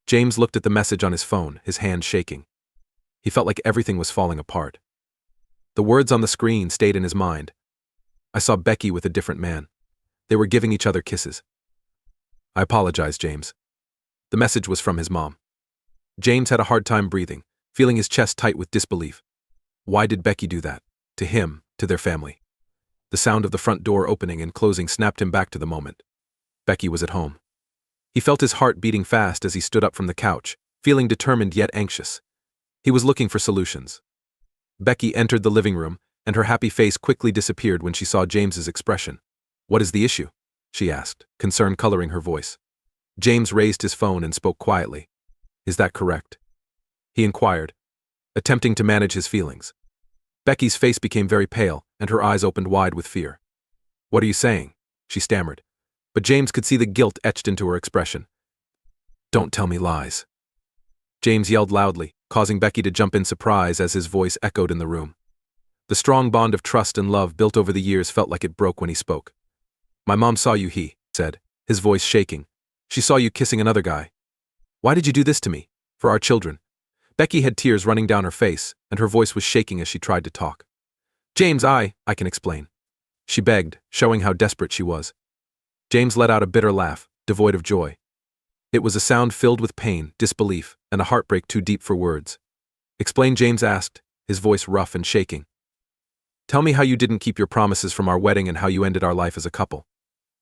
James looked at the message on his phone, his hand shaking. He felt like everything was falling apart. The words on the screen stayed in his mind. I saw Becky with a different man. They were giving each other kisses. I apologize, James. The message was from his mom. James had a hard time breathing, feeling his chest tight with disbelief. Why did Becky do that? To him, to their family. The sound of the front door opening and closing snapped him back to the moment. Becky was at home. He felt his heart beating fast as he stood up from the couch, feeling determined yet anxious. He was looking for solutions. Becky entered the living room, and her happy face quickly disappeared when she saw James's expression. What is the issue? She asked, concern coloring her voice. James raised his phone and spoke quietly. Is that correct? He inquired, attempting to manage his feelings. Becky's face became very pale, and her eyes opened wide with fear. What are you saying? She stammered, but James could see the guilt etched into her expression. Don't tell me lies. James yelled loudly, causing Becky to jump in surprise as his voice echoed in the room. The strong bond of trust and love built over the years felt like it broke when he spoke. My mom saw you, he said, his voice shaking. She saw you kissing another guy. Why did you do this to me? For our children. Becky had tears running down her face, and her voice was shaking as she tried to talk. James, I can explain. She begged, showing how desperate she was. James let out a bitter laugh, devoid of joy. It was a sound filled with pain, disbelief, and a heartbreak too deep for words. Explain, James asked, his voice rough and shaking. Tell me how you didn't keep your promises from our wedding and how you ended our life as a couple.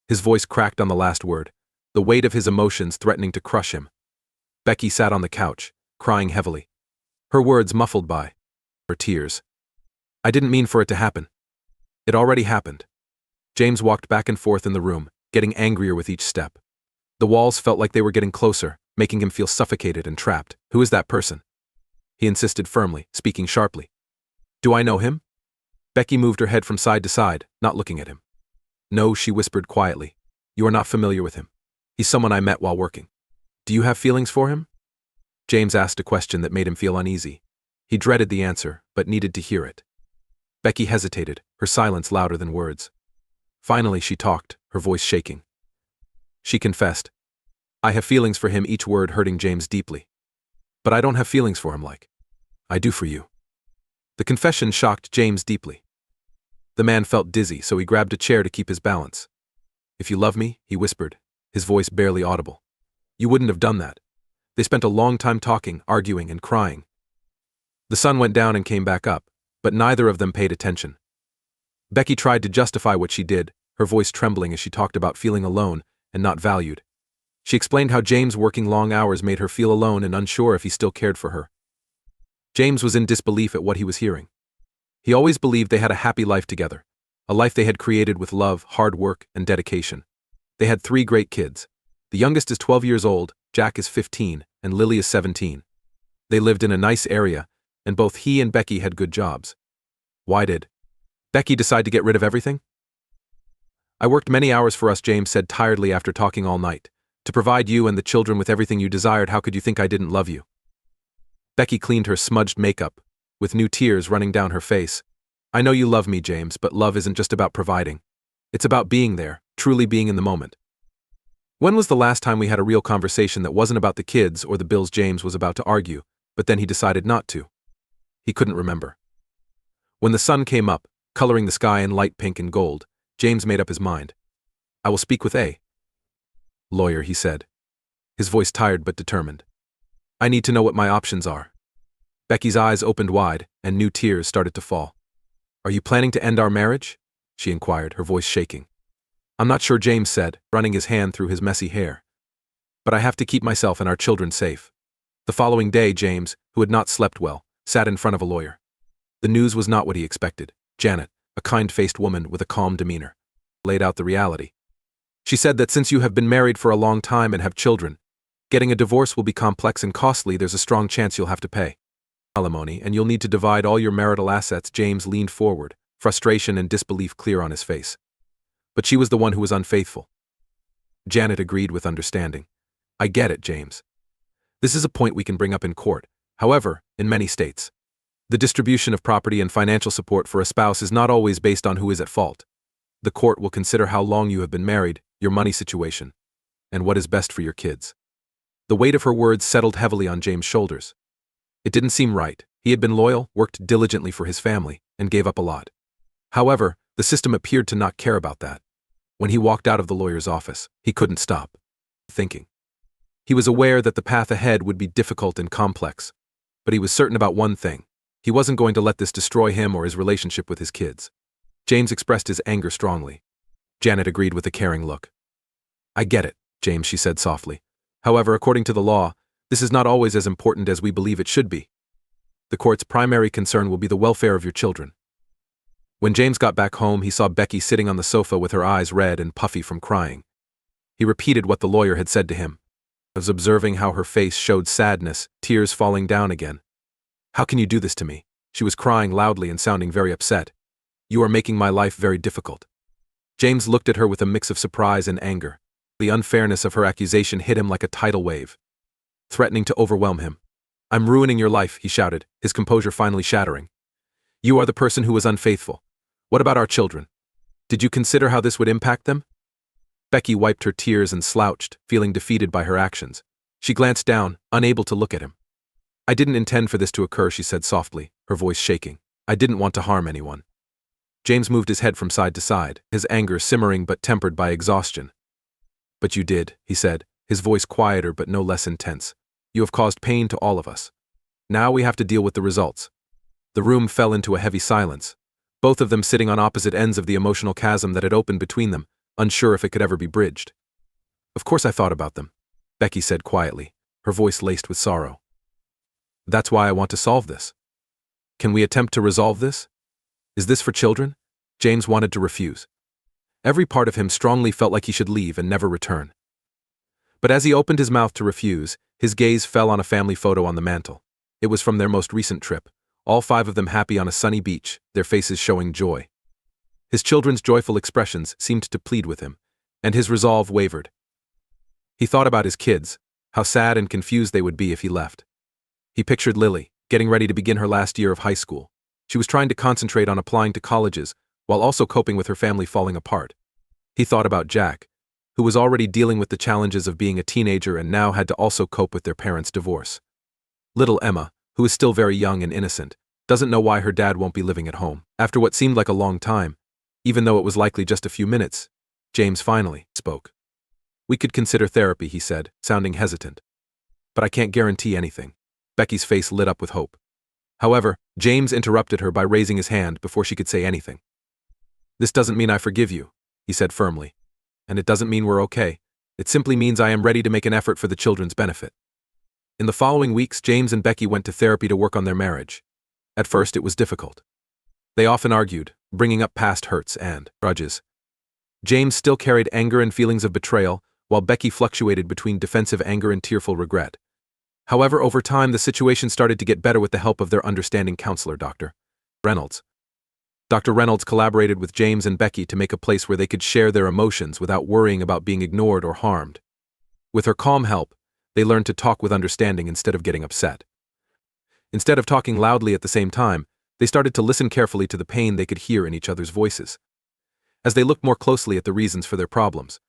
His voice cracked on the last word, the weight of his emotions threatening to crush him. Becky sat on the couch, crying heavily. Her words muffled by her tears. I didn't mean for it to happen. It already happened. James walked back and forth in the room, getting angrier with each step. The walls felt like they were getting closer, making him feel suffocated and trapped. Who is that person? He insisted firmly, speaking sharply. Do I know him? Becky moved her head from side to side, not looking at him. No, she whispered quietly. You are not familiar with him. He's someone I met while working. Do you have feelings for him? James asked a question that made him feel uneasy. He dreaded the answer, but needed to hear it. Becky hesitated, her silence louder than words. Finally, she talked, her voice shaking. She confessed. I have feelings for him, each word hurting James deeply. But I don't have feelings for him like I do for you. The confession shocked James deeply. The man felt dizzy, so he grabbed a chair to keep his balance. If you love me, he whispered, his voice barely audible. You wouldn't have done that. They spent a long time talking, arguing, and crying. The sun went down and came back up, but neither of them paid attention. Becky tried to justify what she did, her voice trembling as she talked about feeling alone and not valued. She explained how James working long hours made her feel alone and unsure if he still cared for her. James was in disbelief at what he was hearing. He always believed they had a happy life together, a life they had created with love, hard work, and dedication. They had 3 great kids. The youngest is 12 years old, Jack is 15, and Lily is 17. They lived in a nice area, and both he and Becky had good jobs. Why did Becky decide to get rid of everything? I worked many hours for us, James said tiredly after talking all night. To provide you and the children with everything you desired, how could you think I didn't love you? Becky cleaned her smudged makeup, with new tears running down her face. I know you love me, James, but love isn't just about providing. It's about being there, truly being in the moment. When was the last time we had a real conversation that wasn't about the kids or the bills? James was about to argue, but then he decided not to. He couldn't remember. When the sun came up, coloring the sky in light pink and gold, James made up his mind. I will speak with a lawyer, he said, his voice tired but determined. I need to know what my options are. Becky's eyes opened wide, and new tears started to fall. Are you planning to end our marriage? She inquired, her voice shaking. I'm not sure, James said, running his hand through his messy hair. But I have to keep myself and our children safe. The following day, James, who had not slept well, sat in front of a lawyer. The news was not what he expected. Janet, a kind-faced woman with a calm demeanor, laid out the reality. She said that since you have been married for a long time and have children, getting a divorce will be complex and costly. There's a strong chance you'll have to pay alimony, and you'll need to divide all your marital assets. James leaned forward, frustration and disbelief clear on his face. But she was the one who was unfaithful. Janet agreed with understanding. I get it, James. This is a point we can bring up in court. However, in many states, the distribution of property and financial support for a spouse is not always based on who is at fault. The court will consider how long you have been married, your money situation, and what is best for your kids. The weight of her words settled heavily on James' shoulders. It didn't seem right. He had been loyal, worked diligently for his family, and gave up a lot. However, the system appeared to not care about that. When he walked out of the lawyer's office, he couldn't stop thinking. He was aware that the path ahead would be difficult and complex, but he was certain about one thing. He wasn't going to let this destroy him or his relationship with his kids. James expressed his anger strongly. Janet agreed with a caring look. "I get it, James," she said softly. "However, according to the law, this is not always as important as we believe it should be. The court's primary concern will be the welfare of your children." When James got back home, he saw Becky sitting on the sofa with her eyes red and puffy from crying. He repeated what the lawyer had said to him. He was observing how her face showed sadness, tears falling down again. "How can you do this to me?" She was crying loudly and sounding very upset. "You are making my life very difficult." James looked at her with a mix of surprise and anger. The unfairness of her accusation hit him like a tidal wave, threatening to overwhelm him. "I'm ruining your life," he shouted, his composure finally shattering. "You are the person who was unfaithful. What about our children? Did you consider how this would impact them?" Becky wiped her tears and slouched, feeling defeated by her actions. She glanced down, unable to look at him. "I didn't intend for this to occur," she said softly, her voice shaking. "I didn't want to harm anyone." James moved his head from side to side, his anger simmering but tempered by exhaustion. "But you did," he said, his voice quieter but no less intense. "You have caused pain to all of us. Now we have to deal with the results." The room fell into a heavy silence, both of them sitting on opposite ends of the emotional chasm that had opened between them, unsure if it could ever be bridged. "Of course I thought about them," Becky said quietly, her voice laced with sorrow. "That's why I want to solve this. Can we attempt to resolve this? Is this for children?" James wanted to refuse. Every part of him strongly felt like he should leave and never return. But as he opened his mouth to refuse, his gaze fell on a family photo on the mantel. It was from their most recent trip, all 5 of them happy on a sunny beach, their faces showing joy. His children's joyful expressions seemed to plead with him, and his resolve wavered. He thought about his kids, how sad and confused they would be if he left. He pictured Lily, getting ready to begin her last year of high school. She was trying to concentrate on applying to colleges, while also coping with her family falling apart. He thought about Jack, who was already dealing with the challenges of being a teenager and now had to also cope with their parents' divorce. Little Emma, who is still very young and innocent, doesn't know why her dad won't be living at home. After what seemed like a long time, even though it was likely just a few minutes, James finally spoke. "We could consider therapy," he said, sounding hesitant. "But I can't guarantee anything." Becky's face lit up with hope. However, James interrupted her by raising his hand before she could say anything. "This doesn't mean I forgive you," he said firmly. "And it doesn't mean we're okay. It simply means I am ready to make an effort for the children's benefit." In the following weeks, James and Becky went to therapy to work on their marriage. At first, it was difficult. They often argued, bringing up past hurts and grudges. James still carried anger and feelings of betrayal, while Becky fluctuated between defensive anger and tearful regret. However, over time, the situation started to get better with the help of their understanding counselor, Dr. Reynolds. Dr. Reynolds collaborated with James and Becky to make a place where they could share their emotions without worrying about being ignored or harmed. With her calm help, they learned to talk with understanding instead of getting upset. Instead of talking loudly at the same time, they started to listen carefully to the pain they could hear in each other's voices. As they looked more closely at the reasons for their problems,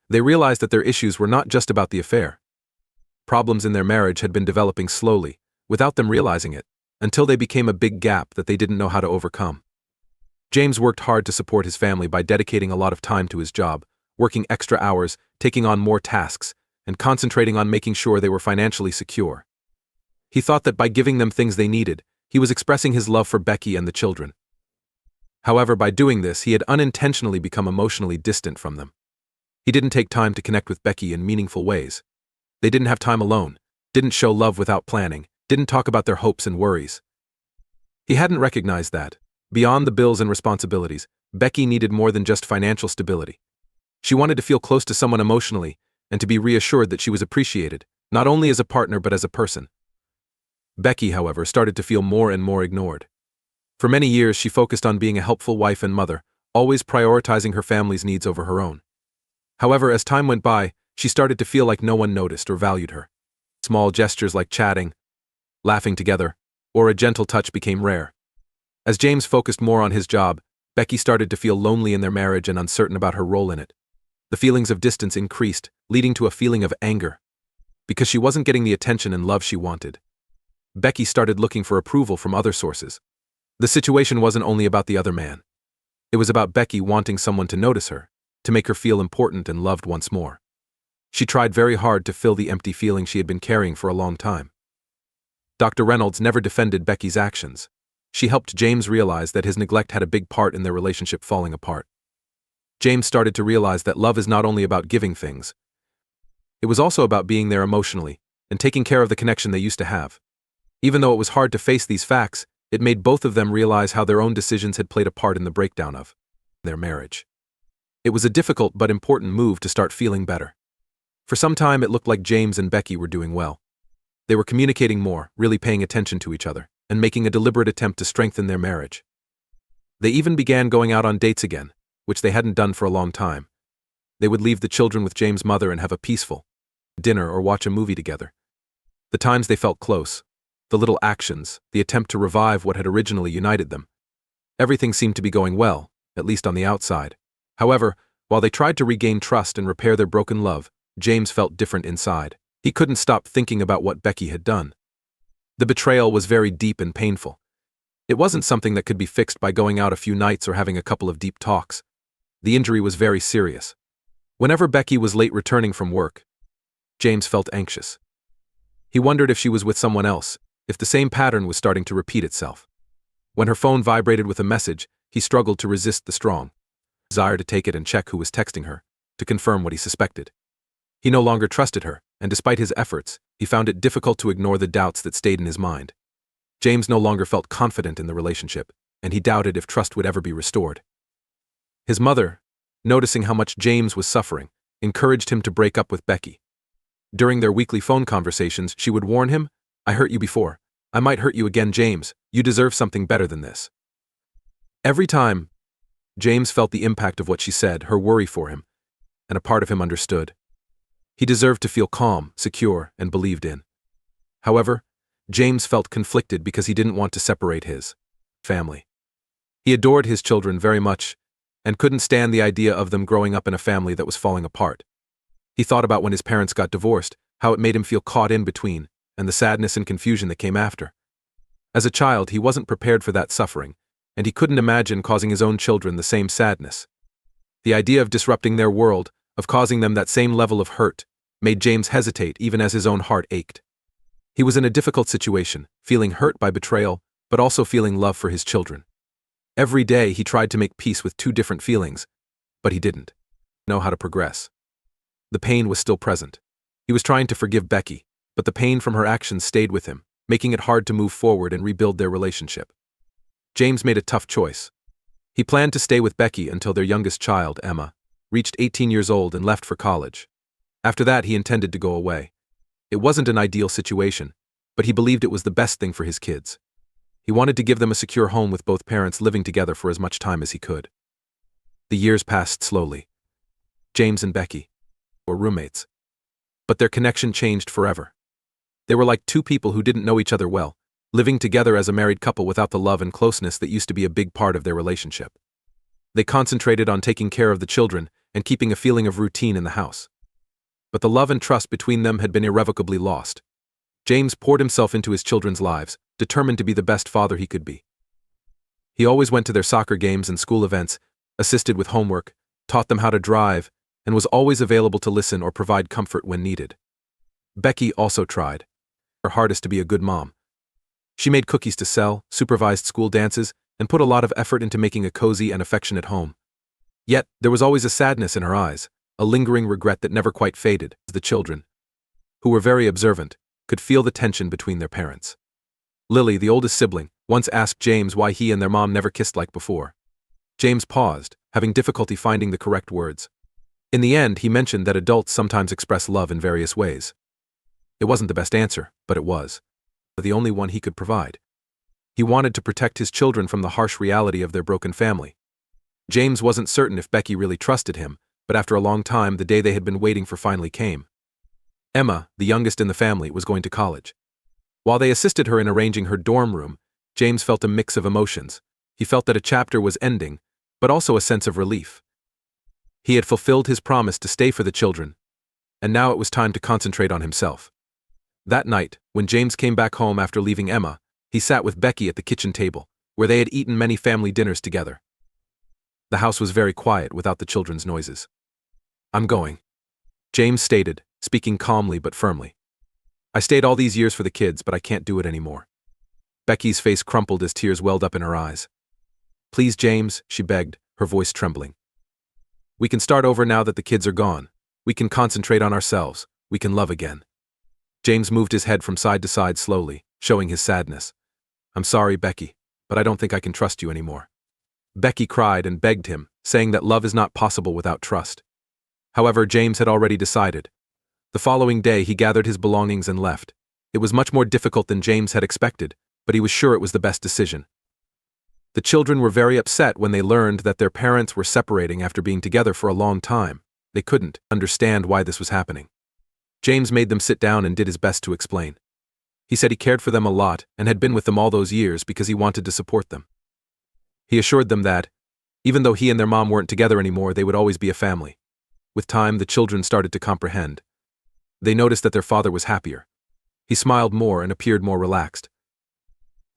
they realized that their issues were not just about the affair. Problems in their marriage had been developing slowly, without them realizing it, until they became a big gap that they didn't know how to overcome. James worked hard to support his family by dedicating a lot of time to his job, working extra hours, taking on more tasks, and concentrating on making sure they were financially secure. He thought that by giving them things they needed, he was expressing his love for Becky and the children. However, by doing this, he had unintentionally become emotionally distant from them. He didn't take time to connect with Becky in meaningful ways. They didn't have time alone, didn't show love without planning, didn't talk about their hopes and worries. He hadn't recognized that, beyond the bills and responsibilities, Becky needed more than just financial stability. She wanted to feel close to someone emotionally and to be reassured that she was appreciated, not only as a partner but as a person. Becky, however, started to feel more and more ignored. For many years, she focused on being a helpful wife and mother, always prioritizing her family's needs over her own. However, as time went by, she started to feel like no one noticed or valued her. Small gestures like chatting, laughing together, or a gentle touch became rare. As James focused more on his job, Becky started to feel lonely in their marriage and uncertain about her role in it. The feelings of distance increased, leading to a feeling of anger. because she wasn't getting the attention and love she wanted. Becky started looking for approval from other sources. The situation wasn't only about the other man. It was about Becky wanting someone to notice her, to make her feel important and loved once more. She tried very hard to fill the empty feeling she had been carrying for a long time. Dr. Reynolds never defended Becky's actions. She helped James realize that his neglect had a big part in their relationship falling apart. James started to realize that love is not only about giving things. It was also about being there emotionally and taking care of the connection they used to have. Even though it was hard to face these facts, it made both of them realize how their own decisions had played a part in the breakdown of their marriage. It was a difficult but important move to start feeling better. For some time it looked like James and Becky were doing well. They were communicating more, really paying attention to each other, and making a deliberate attempt to strengthen their marriage. They even began going out on dates again, which they hadn't done for a long time. They would leave the children with James' mother and have a peaceful dinner or watch a movie together. The times they felt close, the little actions, the attempt to revive what had originally united them. Everything seemed to be going well, at least on the outside. However, while they tried to regain trust and repair their broken love, James felt different inside. He couldn't stop thinking about what Becky had done. The betrayal was very deep and painful. It wasn't something that could be fixed by going out a few nights or having a couple of deep talks. The injury was very serious. Whenever Becky was late returning from work, James felt anxious. He wondered if she was with someone else, if the same pattern was starting to repeat itself. When her phone vibrated with a message, he struggled to resist the strong desire to take it and check who was texting her, to confirm what he suspected. He no longer trusted her, and despite his efforts, he found it difficult to ignore the doubts that stayed in his mind. James no longer felt confident in the relationship, and he doubted if trust would ever be restored. His mother, noticing how much James was suffering, encouraged him to break up with Becky. During their weekly phone conversations, she would warn him, "I hurt you before. I might hurt you again, James. You deserve something better than this." Every time, James felt the impact of what she said, her worry for him, and a part of him understood. He deserved to feel calm, secure, and believed in. However, James felt conflicted because he didn't want to separate his family. He adored his children very much and couldn't stand the idea of them growing up in a family that was falling apart. He thought about when his parents got divorced, how it made him feel caught in between, and the sadness and confusion that came after. As a child, he wasn't prepared for that suffering, and he couldn't imagine causing his own children the same sadness. The idea of disrupting their world, of causing them that same level of hurt, made James hesitate even as his own heart ached. He was in a difficult situation, feeling hurt by betrayal, but also feeling love for his children. Every day he tried to make peace with two different feelings, but he didn't know how to progress. The pain was still present. He was trying to forgive Becky, but the pain from her actions stayed with him, making it hard to move forward and rebuild their relationship. James made a tough choice. He planned to stay with Becky until their youngest child, Emma, reached 18 years old and left for college. After that, he intended to go away. It wasn't an ideal situation, but he believed it was the best thing for his kids. He wanted to give them a secure home with both parents living together for as much time as he could. The years passed slowly. James and Becky were roommates, but their connection changed forever. They were like two people who didn't know each other well, living together as a married couple without the love and closeness that used to be a big part of their relationship. They concentrated on taking care of the children and keeping a feeling of routine in the house. But the love and trust between them had been irrevocably lost. James poured himself into his children's lives, determined to be the best father he could be. He always went to their soccer games and school events, assisted with homework, taught them how to drive, and was always available to listen or provide comfort when needed. Becky also tried her hardest to be a good mom. She made cookies to sell, supervised school dances, and put a lot of effort into making a cozy and affectionate home. Yet, there was always a sadness in her eyes, a lingering regret that never quite faded. The children, who were very observant, could feel the tension between their parents. Lily, the oldest sibling, once asked James why he and their mom never kissed like before. James paused, having difficulty finding the correct words. In the end, he mentioned that adults sometimes express love in various ways. It wasn't the best answer, but it was the only one he could provide. He wanted to protect his children from the harsh reality of their broken family. James wasn't certain if Becky really trusted him, but after a long time, the day they had been waiting for finally came. Emma, the youngest in the family, was going to college. While they assisted her in arranging her dorm room, James felt a mix of emotions. He felt that a chapter was ending, but also a sense of relief. He had fulfilled his promise to stay for the children, and now it was time to concentrate on himself. That night, when James came back home after leaving Emma, he sat with Becky at the kitchen table, where they had eaten many family dinners together. The house was very quiet without the children's noises. "I'm going," James stated, speaking calmly but firmly. "I stayed all these years for the kids, but I can't do it anymore." Becky's face crumpled as tears welled up in her eyes. "Please, James," she begged, her voice trembling. "We can start over now that the kids are gone. We can concentrate on ourselves. We can love again." James moved his head from side to side slowly, showing his sadness. "I'm sorry, Becky, but I don't think I can trust you anymore." Becky cried and begged him, saying that love is not possible without trust. However, James had already decided. The following day he gathered his belongings and left. It was much more difficult than James had expected, but he was sure it was the best decision. The children were very upset when they learned that their parents were separating after being together for a long time. They couldn't understand why this was happening. James made them sit down and did his best to explain. He said he cared for them a lot and had been with them all those years because he wanted to support them. He assured them that, even though he and their mom weren't together anymore, they would always be a family. With time, the children started to comprehend. They noticed that their father was happier. He smiled more and appeared more relaxed.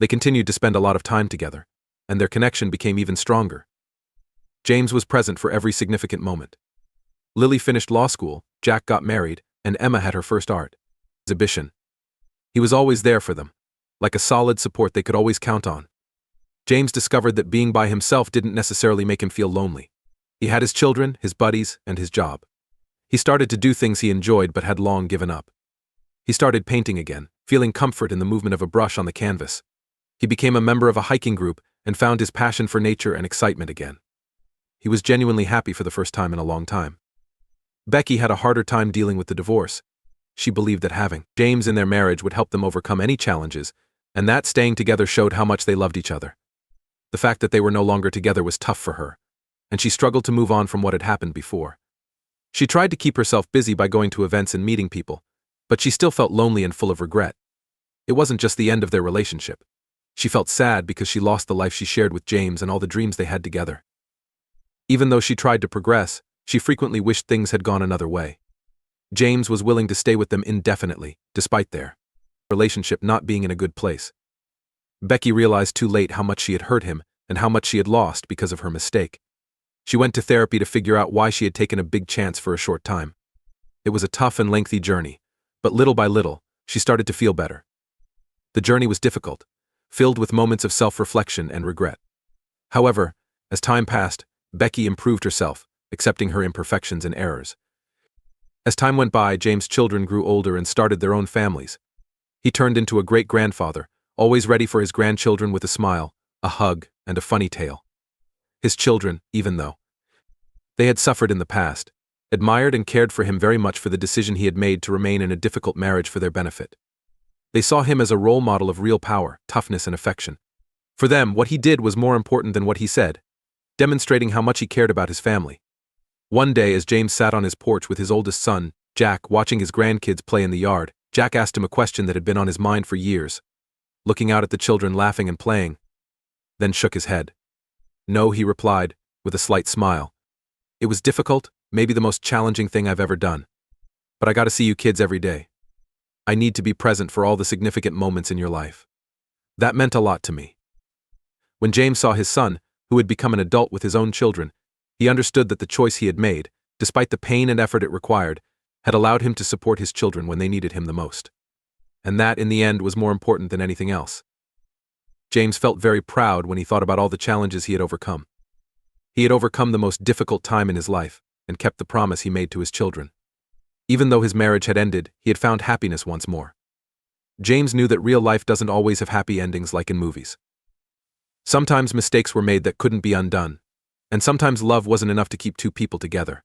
They continued to spend a lot of time together, and their connection became even stronger. James was present for every significant moment. Lily finished law school, Jack got married, and Emma had her first art exhibition. He was always there for them, like a solid support they could always count on. James discovered that being by himself didn't necessarily make him feel lonely. He had his children, his buddies, and his job. He started to do things he enjoyed but had long given up. He started painting again, feeling comfort in the movement of a brush on the canvas. He became a member of a hiking group and found his passion for nature and excitement again. He was genuinely happy for the first time in a long time. Becky had a harder time dealing with the divorce. She believed that having James in their marriage would help them overcome any challenges, and that staying together showed how much they loved each other. The fact that they were no longer together was tough for her, and she struggled to move on from what had happened before. She tried to keep herself busy by going to events and meeting people, but she still felt lonely and full of regret. It wasn't just the end of their relationship. She felt sad because she lost the life she shared with James and all the dreams they had together. Even though she tried to progress, she frequently wished things had gone another way. James was willing to stay with them indefinitely, despite their relationship not being in a good place. Becky realized too late how much she had hurt him and how much she had lost because of her mistake. She went to therapy to figure out why she had taken a big chance for a short time. It was a tough and lengthy journey, but little by little, she started to feel better. The journey was difficult, filled with moments of self-reflection and regret. However, as time passed, Becky improved herself, accepting her imperfections and errors. As time went by, James' children grew older and started their own families. He turned into a great-grandfather, always ready for his grandchildren with a smile, a hug, and a funny tale. His children, even though they had suffered in the past, admired and cared for him very much for the decision he had made to remain in a difficult marriage for their benefit. They saw him as a role model of real power, toughness, and affection. For them, what he did was more important than what he said, demonstrating how much he cared about his family. One day, as James sat on his porch with his oldest son, Jack, watching his grandkids play in the yard, Jack asked him a question that had been on his mind for years. Looking out at the children laughing and playing, then shook his head. "No," he replied, with a slight smile. "It was difficult, maybe the most challenging thing I've ever done. But I gotta see you kids every day. I need to be present for all the significant moments in your life." That meant a lot to me. When James saw his son, who had become an adult with his own children, he understood that the choice he had made, despite the pain and effort it required, had allowed him to support his children when they needed him the most. And that, in the end, was more important than anything else. James felt very proud when he thought about all the challenges he had overcome. He had overcome the most difficult time in his life, and kept the promise he made to his children. Even though his marriage had ended, he had found happiness once more. James knew that real life doesn't always have happy endings like in movies. Sometimes mistakes were made that couldn't be undone, and sometimes love wasn't enough to keep two people together.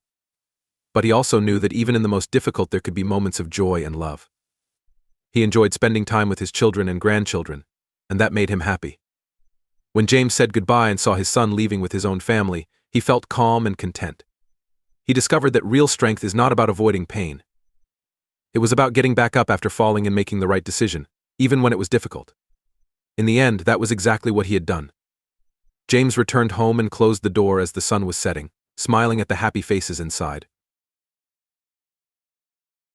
But he also knew that even in the most difficult there could be moments of joy and love. He enjoyed spending time with his children and grandchildren, and that made him happy. When James said goodbye and saw his son leaving with his own family, he felt calm and content. He discovered that real strength is not about avoiding pain. It was about getting back up after falling and making the right decision, even when it was difficult. In the end, that was exactly what he had done. James returned home and closed the door as the sun was setting, smiling at the happy faces inside.